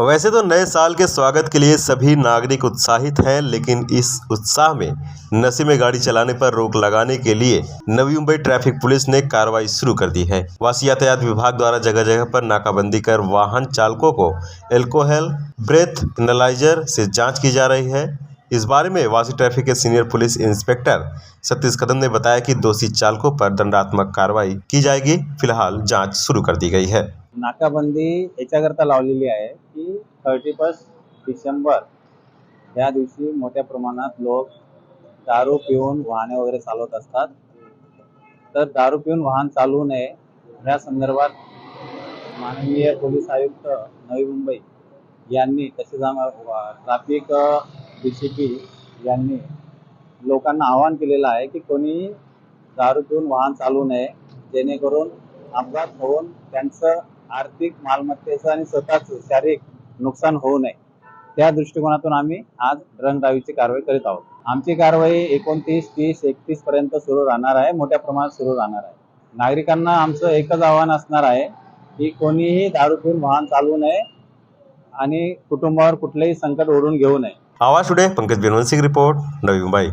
वैसे तो नए साल के स्वागत के लिए सभी नागरिक उत्साहित हैं, लेकिन इस उत्साह में नशे में गाड़ी चलाने पर रोक लगाने के लिए नवी मुंबई ट्रैफिक पुलिस ने कार्रवाई शुरू कर दी है। वासी यातायात विभाग द्वारा जगह जगह पर नाकाबंदी कर वाहन चालकों को एल्कोहल ब्रेथ एनालाइजर से जांच की जा रही है। इस बारे में वासी ट्रैफिक के senior police inspector Satish Kadam ने बताया कि दोषी चालकों पर दंडात्मक कार्रवाई की जाएगी। फिलहाल जाँच शुरू कर दी गई है। नाकाबंदी याच्याकरता लावलेली आहे की 31 डिसेंबर या दिवशी मोठ्या प्रमाणात लोक दारू पिऊन वाहने वगैरे चालवत असतात। तर दारू पिऊन वाहन चालवू नये या संदर्भात माननीय पोलीस आयुक्त नवी मुंबई यांनी तसेच ट्रॅफिक डीसीपी यांनी लोकांना आवाहन केलेलं आहे की कोणी दारू पिऊन वाहन चालवू नये, जेणेकरून अपघात होऊन त्यांचं आर्थिक मालमत्तेचं आणि स्वतःचं शारीरिक नुकसान होऊ नये। त्या दृष्टिकोनातून आम्ही आज ड्रंक-ड्राईव्हची कारवाई करीत आहोत। आमची कारवाई 29, 30, 31 पर्यंत सुरू राहणार आहे, मोठ्या प्रमाणात सुरू राहणार आहे। नागरिकांना आमचं एकच आवाहन असणार आहे की कोणीही दारू पिऊन वाहन चालवू नये आणि कुटुंबावर कुठलेही संकट ओढून घेऊ नये। आवाज टुडे पंकज बेनवंत सिंह रिपोर्ट, नवी मुंबई।